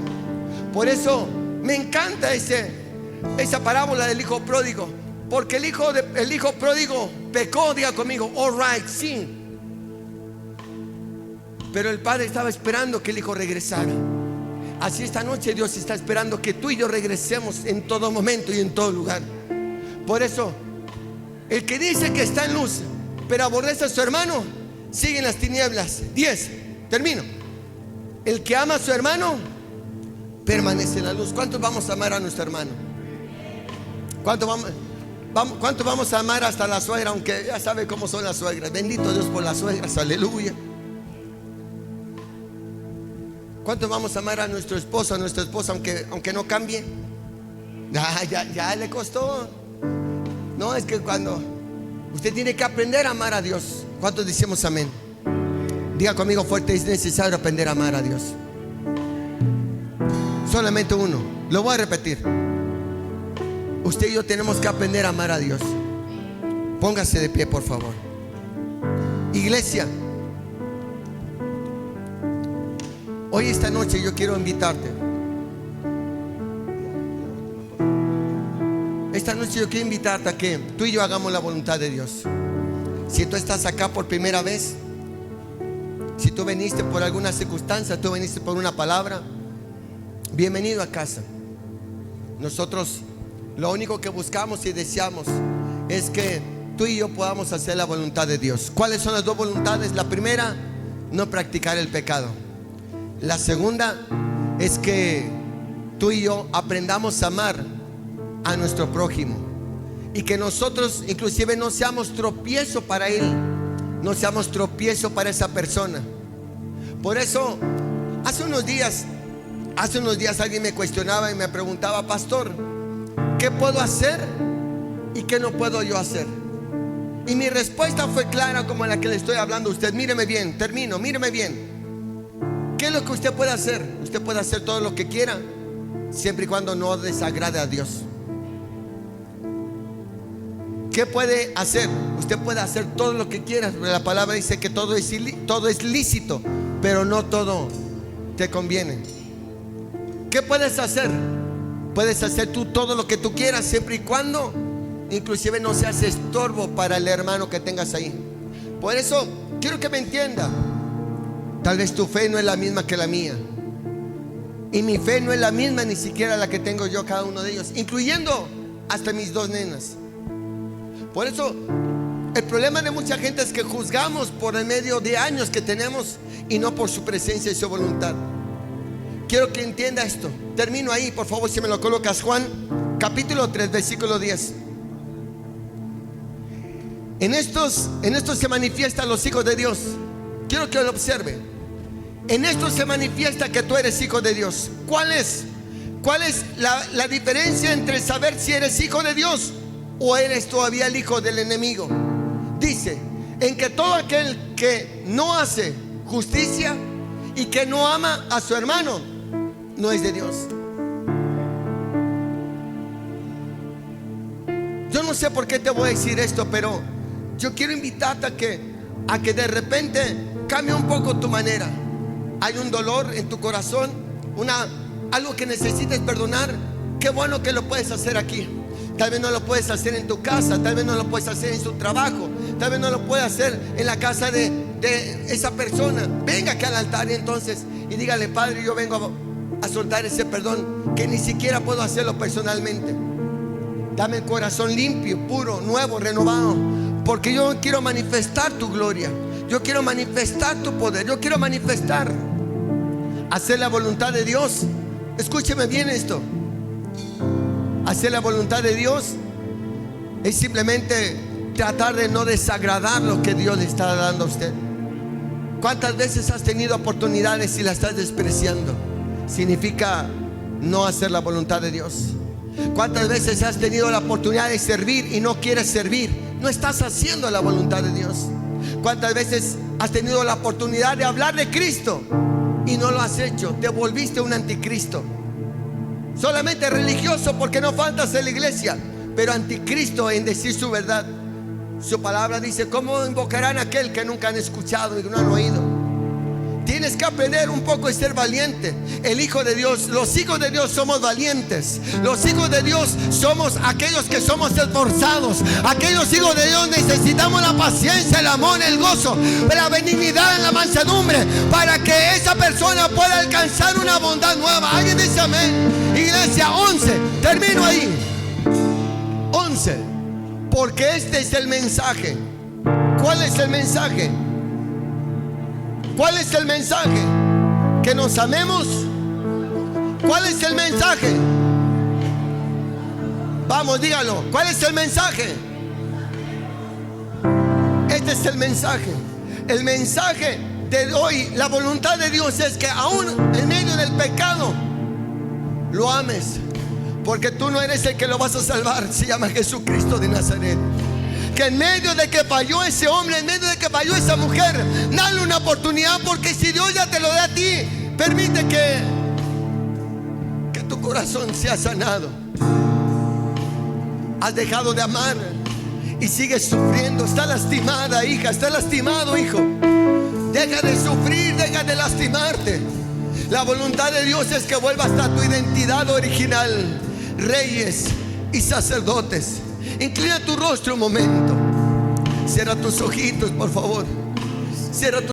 Por eso me encanta esa parábola del hijo pródigo, porque el hijo pródigo pecó, diga conmigo, all right, sí. Pero el padre estaba esperando que el hijo regresara. Así esta noche Dios está esperando que tú y yo regresemos en todo momento y en todo lugar. Por eso, el que dice que está en luz, pero aborrece a su hermano, sigue en las tinieblas. 10, termino. El que ama a su hermano, permanece en la luz. ¿Cuántos vamos a amar a nuestro hermano? ¿Cuántos vamos a amar hasta la suegra? Aunque ya sabe cómo son las suegras. Bendito Dios por las suegras, aleluya. ¿Cuántos vamos a amar a nuestro esposo, a nuestra esposa, aunque no cambie? Ya le costó. No, es que cuando usted tiene que aprender a amar a Dios. ¿Cuántos decimos amén? Diga conmigo fuerte, es necesario aprender a amar a Dios. Solamente uno. Lo voy a repetir. Usted y yo tenemos que aprender a amar a Dios. Póngase de pie, por favor. Iglesia, hoy esta noche yo quiero invitarte. Esta noche yo quiero invitarte a que tú y yo hagamos la voluntad de Dios. Si tú estás acá por primera vez, si tú viniste por alguna circunstancia, tú viniste por una palabra, bienvenido a casa. Nosotros lo único que buscamos y deseamos es que tú y yo podamos hacer la voluntad de Dios. ¿Cuáles son las dos voluntades? La primera, no practicar el pecado. La segunda es que tú y yo aprendamos a amar a nuestro prójimo, y que nosotros inclusive no seamos tropiezo para él, no seamos tropiezo para esa persona. Por eso hace unos días alguien me cuestionaba y me preguntaba: pastor, ¿qué puedo hacer y qué no puedo yo hacer? Y mi respuesta fue clara, como la que le estoy hablando a usted. Míreme bien, termino, míreme bien. ¿Qué es lo que usted puede hacer? Usted puede hacer todo lo que quiera, siempre y cuando no desagrade a Dios. ¿Qué puede hacer? Usted puede hacer todo lo que quiera. La palabra dice que todo es lícito, pero no todo te conviene. ¿Qué puedes hacer? Puedes hacer tú todo lo que tú quieras, siempre y cuando inclusive no seas estorbo para el hermano que tengas ahí. Por eso quiero que me entienda. Tal vez tu fe no es la misma que la mía, y mi fe no es la misma ni siquiera la que tengo yo, cada uno de ellos, incluyendo hasta mis dos nenas. Por eso el problema de mucha gente es que juzgamos por el medio de años que tenemos y no por su presencia y su voluntad. Quiero que entienda esto. Termino ahí, por favor, si me lo colocas. Juan capítulo 3, versículo 10. En estos se manifiestan los hijos de Dios. Quiero que lo observe. En esto se manifiesta que tú eres hijo de Dios. ¿Cuál es la diferencia entre saber si eres hijo de Dios o eres todavía el hijo del enemigo? Dice: en que todo aquel que no hace justicia y que no ama a su hermano no es de Dios. Yo no sé por qué te voy a decir esto, pero yo quiero invitarte a que a que de repente cambie un poco tu manera. Hay un dolor en tu corazón, algo que necesites perdonar. Qué bueno que lo puedes hacer aquí. Tal vez no lo puedes hacer en tu casa, tal vez no lo puedes hacer en su trabajo, tal vez no lo puedes hacer en la casa de esa persona. Venga aquí al altar entonces y dígale: Padre, yo vengo a soltar ese perdón que ni siquiera puedo hacerlo personalmente. Dame el corazón limpio, puro, nuevo, renovado, porque yo quiero manifestar tu gloria. Yo quiero manifestar tu poder. Yo quiero manifestar, hacer la voluntad de Dios. Escúcheme bien esto. Hacer la voluntad de Dios es simplemente tratar de no desagradar lo que Dios le está dando a usted. ¿Cuántas veces has tenido oportunidades y las estás despreciando? Significa no hacer la voluntad de Dios. ¿Cuántas veces has tenido la oportunidad de servir y no quieres servir? No estás haciendo la voluntad de Dios. ¿Cuántas veces has tenido la oportunidad de hablar de Cristo y no lo has hecho? Te volviste un anticristo. Solamente religioso porque no faltas en la iglesia, pero anticristo en decir su verdad. Su palabra dice: ¿cómo invocarán a aquel que nunca han escuchado y no han oído? Tienes que aprender un poco y ser valiente. El Hijo de Dios, los hijos de Dios somos valientes. Los hijos de Dios somos aquellos que somos esforzados. Aquellos hijos de Dios necesitamos la paciencia, el amor, el gozo, la benignidad, la mansedumbre, para que esa persona pueda alcanzar una bondad nueva. Alguien dice amén. Iglesia, 11, termino ahí. 11, porque este es el mensaje. ¿Cuál es el mensaje? ¿Cuál es el mensaje? Que nos amemos. ¿Cuál es el mensaje? Vamos, dígalo. ¿Cuál es el mensaje? Este es el mensaje. El mensaje de hoy, la voluntad de Dios es que aún en medio del pecado lo ames, porque tú no eres el que lo vas a salvar. Se llama Jesucristo de Nazaret. Que en medio de que falló ese hombre, en medio de que falló esa mujer, dale una oportunidad, porque si Dios ya te lo da a ti, permite que tu corazón sea sanado. Has dejado de amar y sigues sufriendo. Está lastimada, hija, está lastimado, hijo. Deja de sufrir, deja de lastimarte. La voluntad de Dios es que vuelvas a tu identidad original, reyes y sacerdotes. Inclina tu rostro un momento. Cierra tus ojitos, por favor. Cierra tus